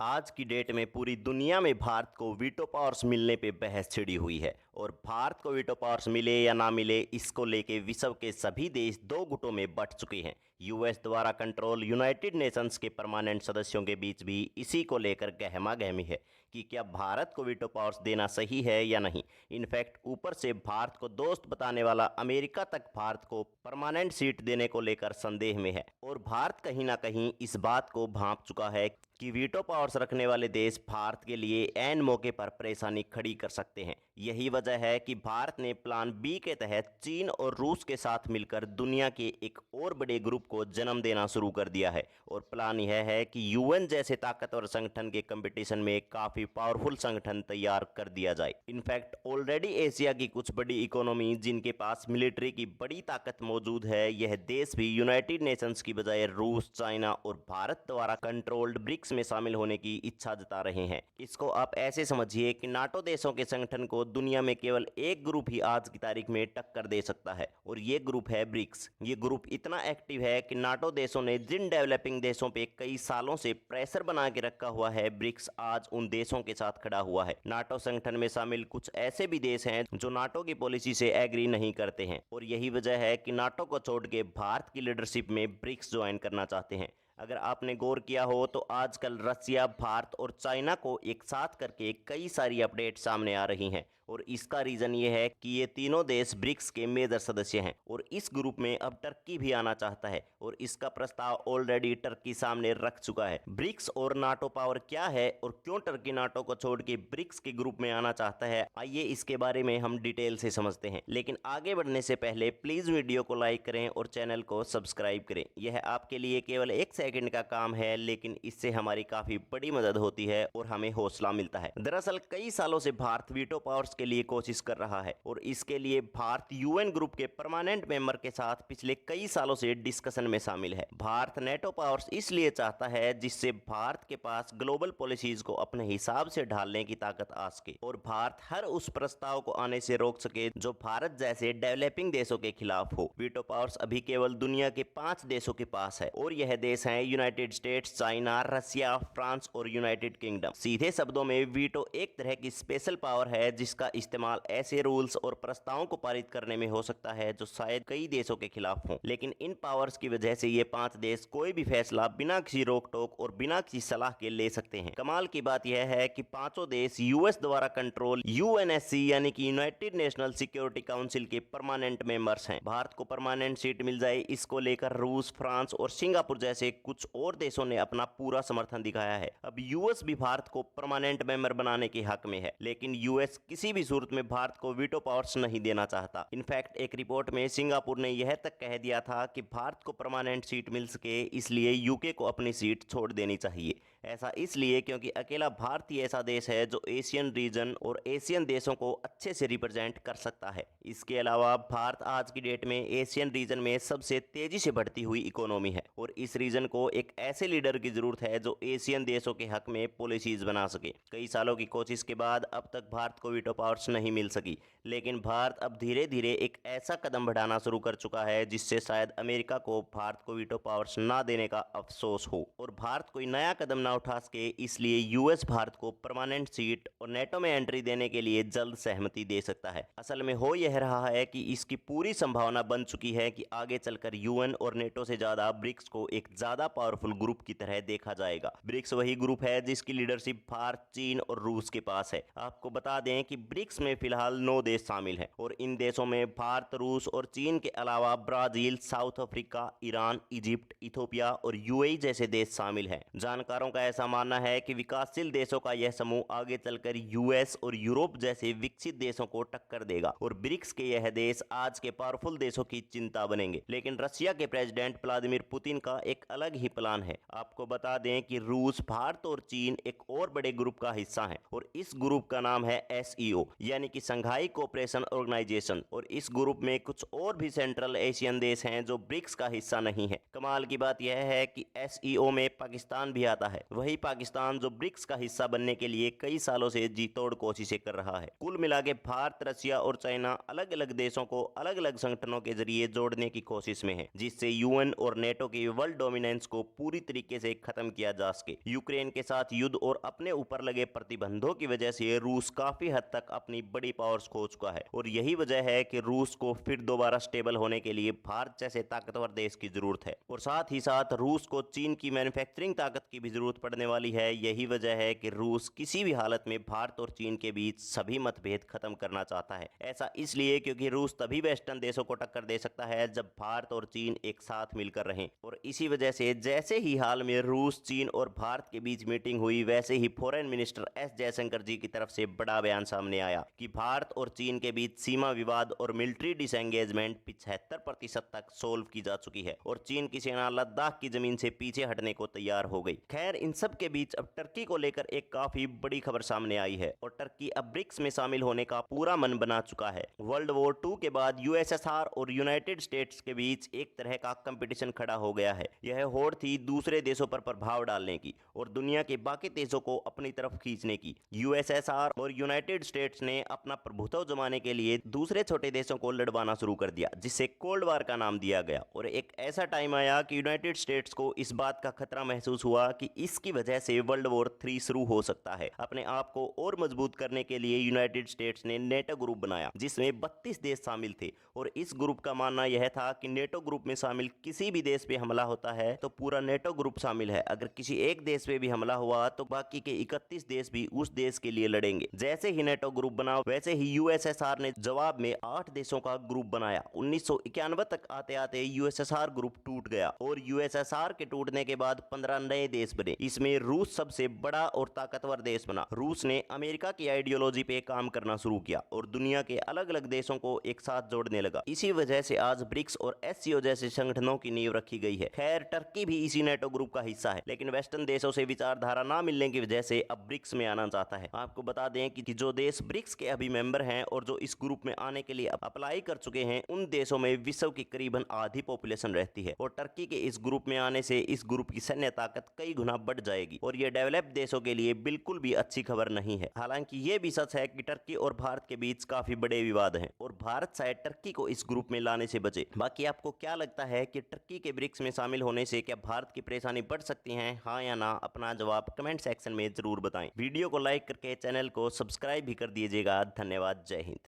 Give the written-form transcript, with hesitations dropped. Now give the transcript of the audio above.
आज की डेट में पूरी दुनिया में भारत को वीटो पावर्स मिलने पे बहस छिड़ी हुई है और भारत को वीटो पावर्स मिले या ना मिले इसको लेके विश्व के सभी देश दो गुटों में बंट चुके हैं। यूएस द्वारा कंट्रोल यूनाइटेड नेशंस के परमानेंट सदस्यों के बीच भी इसी को लेकर गहमा गहमी है कि क्या भारत को वीटो पावर्स देना सही है या नहीं। इनफैक्ट ऊपर से भारत को दोस्त बताने वाला अमेरिका तक भारत को परमानेंट सीट देने को लेकर संदेह में है और भारत कहीं ना कहीं इस बात को भांप चुका है कि वीटो पावर्स रखने वाले देश भारत के लिए ऐन मौके पर परेशानी खड़ी कर सकते हैं। यही वजह है कि भारत ने प्लान बी के तहत चीन और रूस के साथ मिलकर दुनिया के एक और बड़े ग्रुप को जन्म देना शुरू कर दिया है और प्लान यह है कि यूएन जैसे ताकतवर संगठन के कंपटीशन में काफी पावरफुल संगठन तैयार कर दिया जाए। इनफैक्ट ऑलरेडी एशिया की कुछ बड़ी इकोनॉमी जिनके पास मिलिट्री की बड़ी ताकत मौजूद है, यह देश भी यूनाइटेड नेशंस की बजाय रूस, चाइना और भारत द्वारा कंट्रोल्ड ब्रिक्स में शामिल होने की इच्छा जता रहे हैं। इसको आप ऐसे समझिए कि नाटो देशों के संगठन को दुनिया में केवल एक ग्रुप ही आज की तारीख में टक्कर दे सकता है और ये ग्रुप है ब्रिक्स। ये ग्रुप इतना एक्टिव है कि नाटो देशों ने जिन डेवलपिंग देशों पे कई सालों से प्रेशर बना के रखा हुआ है, ब्रिक्स आज उन देशों के साथ खड़ा हुआ है। नाटो संगठन में शामिल कुछ ऐसे भी देश हैं जो नाटो की पॉलिसी से एग्री नहीं करते हैं और यही वजह है कि नाटो को छोड़ के भारत की लीडरशिप में ब्रिक्स ज्वाइन करना चाहते हैं। अगर आपने गौर किया हो तो आजकल रसिया, भारत और चाइना को एक साथ करके कई सारी अपडेट सामने आ रही हैं और इसका रीजन ये है कि ये तीनों देश ब्रिक्स के मेजर सदस्य हैं और इस ग्रुप में अब टर्की भी आना चाहता है और इसका प्रस्ताव ऑलरेडी टर्की सामने रख चुका है। ब्रिक्स और नाटो पावर क्या है और क्यों टर्की नाटो को छोड़ के ब्रिक्स के ग्रुप में आना चाहता है, आइए इसके बारे में हम डिटेल से समझते हैं। लेकिन आगे बढ़ने से पहले प्लीज वीडियो को लाइक करें और चैनल को सब्सक्राइब करें। यह आपके लिए केवल एक सेकंड का काम है लेकिन इससे हमारी काफी बड़ी मदद होती है और हमें हौसला मिलता है। दरअसल कई सालों से भारत वीटो पावर्स के लिए कोशिश कर रहा है और इसके लिए भारत यूएन ग्रुप के परमानेंट मेंबर के साथ पिछले कई सालों से डिस्कशन में शामिल है। भारत नेटो पावर्स इसलिए चाहता है जिससे भारत के पास ग्लोबल पॉलिसीज को अपने हिसाब से ढालने की ताकत आ सके और भारत हर उस प्रस्ताव को आने से रोक सके जो भारत जैसे डेवलपिंग देशों के खिलाफ हो। वीटो पावर्स अभी केवल दुनिया के 5 देशों के पास है और यह देश है यूनाइटेड स्टेट्स, चाइना, रसिया, फ्रांस और यूनाइटेड किंगडम। सीधे शब्दों में वीटो एक तरह की स्पेशल पावर है जिसका इस्तेमाल ऐसे रूल्स और प्रस्तावों को पारित करने में हो सकता है जो शायद कई देशों के खिलाफ हों। लेकिन इन पावर्स की वजह से ये 5 देश कोई भी फैसला बिना किसी रोक टोक और बिना किसी सलाह के ले सकते हैं। कमाल की बात यह है कि पांचों देश यूएस द्वारा कंट्रोल यूएनएससी यानी कि यूनाइटेड नेशनल सिक्योरिटी काउंसिल के परमानेंट मेंबर्स हैं। भारत को परमानेंट सीट मिल जाए इसको लेकर रूस, फ्रांस और सिंगापुर जैसे कुछ और देशों ने अपना पूरा समर्थन दिखाया है। अब यूएस भी भारत को परमानेंट मेंबर बनाने के हक में है लेकिन यूएस किसी भी सूरत में भारत को वीटो पावर्स नहीं देना चाहता। इनफैक्ट एक रिपोर्ट में सिंगापुर ने यह तक कह दिया था कि भारत को परमानेंट सीट मिल सके इसलिए यूके को अपनी सीट छोड़ देनी चाहिए। ऐसा इसलिए क्योंकि अकेला भारत ही ऐसा देश है जो एशियन रीजन और एशियन देशों को अच्छे से रिप्रेजेंट कर सकता है। इसके अलावा भारत आज की डेट में एशियन रीजन में सबसे तेजी से बढ़ती हुई इकोनॉमी है और इस रीजन को एक ऐसे लीडर की जरूरत है जो एशियन देशों के हक में पॉलिसीज बना सके। कई सालों की कोशिश के बाद अब तक भारत को वीटो पावर्स नहीं मिल सकी लेकिन भारत अब धीरे धीरे एक ऐसा कदम बढ़ाना शुरू कर चुका है जिससे शायद अमेरिका को भारत को वीटो पावर्स ना देने का अफसोस हो और भारत कोई नया कदम ना उठा सके। इसलिए यूएस भारत को परमानेंट सीट और नेटो में एंट्री देने के लिए जल्द सहमति दे सकता है। असल में हो यह रहा है कि इसकी पूरी संभावना बन चुकी है कि आगे चलकर यूएन और नेटो से ज्यादा ब्रिक्स को एक ज्यादा पावरफुल ग्रुप की तरह देखा जाएगा। ब्रिक्स वही ग्रुप है जिसकी लीडरशिप भारत, चीन और रूस के पास है। आपको बता दें कि ब्रिक्स में फिलहाल 9 देश शामिल हैं और इन देशों में भारत, रूस और चीन के अलावा Brazil, south Africa, Iran, Egypt, Ethiopia और यूएई जैसे देश शामिल हैं। जानकारों का ऐसा मानना है कि विकासशील देशों का यह समूह आगे चलकर यूएस और यूरोप जैसे विकसित देशों को टक्कर देगा और ब्रिक्स के यह देश आज के पावरफुल देशों की चिंता बनेंगे। लेकिन रशिया के प्रेसिडेंट व्लादिमीर पुतिन का एक अलग ही प्लान है। आपको बता दें कि रूस, भारत और चीन एक और बड़े ग्रुप का हिस्सा है और इस ग्रुप का नाम है एसईओ यानी कि संघाई कोऑपरेशन ऑर्गेनाइजेशन और इस ग्रुप में कुछ और भी सेंट्रल एशियन देश हैं जो ब्रिक्स का हिस्सा नहीं है। कमाल की बात यह है कि एसईओ में पाकिस्तान भी आता है वहीं पाकिस्तान जो ब्रिक्स का हिस्सा बनने के लिए कई सालों से जी तोड़ कोशिशें कर रहा है। कुल मिला के भारत, रशिया और चाइना अलग अलग देशों को अलग अलग संगठनों के जरिए जोड़ने की कोशिश में है, जिससे यूएन और नेटो की वर्ल्ड डोमिनेंस को पूरी तरीके से खत्म किया जा सके। यूक्रेन के साथ युद्ध और अपने ऊपर लगे प्रतिबंधों की वजह से रूस काफी हद तक अपनी बड़ी पावर्स खो चुका है और यही वजह है कि रूस को फिर दोबारा स्टेबल होने के लिए भारत जैसे ताकतवर देश की जरूरत है और साथ ही साथ रूस को चीन की मैन्युफैक्चरिंग ताकत की भी जरूरत पड़ने वाली है। यही वजह है कि रूस किसी भी हालत में भारत और चीन के बीच सभी मतभेद खत्म करना चाहता है। ऐसा इसलिए क्योंकि रूस तभी वेस्टर्न देशों को टक्कर दे सकता है जब भारत और चीन एक साथ मिलकर रहें और इसी वजह से जैसे ही हाल में रूस, चीन और भारत के बीच मीटिंग हुई, वैसे ही फॉरेन मिनिस्टर एस जयशंकर जी की तरफ से बड़ा बयान सामने आया कि भारत और चीन के बीच सीमा विवाद और मिलिट्री डिसएंगेजमेंट 75% तक सोल्व की जा चुकी है और चीन की सेना लद्दाख की जमीन से पीछे हटने को तैयार हो गई। खैर, इन सब के बीच अब टर्की को लेकर एक काफी बड़ी खबर सामने आई है और टर्की अब ब्रिक्स में शामिल होने का पूरा मन बना चुका है। वर्ल्ड वॉर 2 के बाद यूएसएसआर और यूनाइटेड स्टेट्स के बीच एक तरह का कंपटीशन खड़ा हो गया है। यह होड़ थी दूसरे देशों पर प्रभाव डालने की और दुनिया के बाकी देशों को अपनी तरफ खींचने की। यूएसएसआर और यूनाइटेड स्टेट्स ने अपना प्रभुत्व जमाने के लिए दूसरे छोटे देशों को लड़वाना शुरू कर दिया, जिससे कोल्ड वार का नाम दिया गया। और एक ऐसा टाइम आया कि यूनाइटेड स्टेट्स को इस बात का खतरा महसूस हुआ कि इसकी वजह से वर्ल्ड वॉर 3 शुरू हो सकता है। अपने आप को और मजबूत करने के लिए यूनाइटेड स्टेट्स ने नेटो ग्रुप बनाया, जिसमें 32 देश शामिल थे और इस ग्रुप का मानना यह था कि नेटो ग्रुप में शामिल किसी भी देश पे हमला होता है तो पूरा नेटो ग्रुप शामिल है। अगर किसी एक देश पे भी हमला हुआ तो बाकी के 31 देश भी उस देश के लिए लड़ेंगे। जैसे ही नेटो ग्रुप बना, वैसे ही यूएसएसआर ने जवाब में 8 देशों का ग्रुप बनाया। 1991 तक आते आते यूएसएसआर ग्रुप टूट गया और यूएसएसआर के टूटने के बाद 15 नए देश बने। इसमें रूस सबसे बड़ा और ताकतवर देश बना। रूस ने अमेरिका की आइडियोलॉजी पे काम करना शुरू किया और दुनिया के अलग अलग देशों को एक साथ जोड़ने लगा। इसी वजह से आज ब्रिक्स और एससीओ जैसे संगठनों की नींव रखी गई है। खैर, टर्की भी इसी नेटो ग्रुप का हिस्सा है, लेकिन वेस्टर्न देशों से विचारधारा ना मिलने की वजह से अब ब्रिक्स में आना चाहता है। आपको बता दें कि जो देश ब्रिक्स के अभी मेंबर हैं और जो इस ग्रुप में आने के लिए अप्लाई कर चुके हैं, उन देशों में विश्व की करीबन आधी पॉपुलेशन रहती है और टर्की के इस ग्रुप में आने से इस ग्रुप की सैन्य ताकत कई गुना बढ़ जाएगी और यह डेवलप्ड देशों के लिए बिल्कुल भी अच्छी खबर नहीं है। हालांकि यह भी सच है कि टर्की और भारत के बीच काफी बड़े विवाद हैं और भारत शायद टर्की को इस ग्रुप में लाने से बचे। बाकी आपको क्या लगता है कि टर्की के ब्रिक्स में शामिल होने से क्या भारत की परेशानी बढ़ सकती है? हाँ या ना, अपना जवाब कमेंट सेक्शन में जरूर बताएं। वीडियो को लाइक करके चैनल को सब्सक्राइब भी कर दीजिएगा। धन्यवाद। जय हिंद।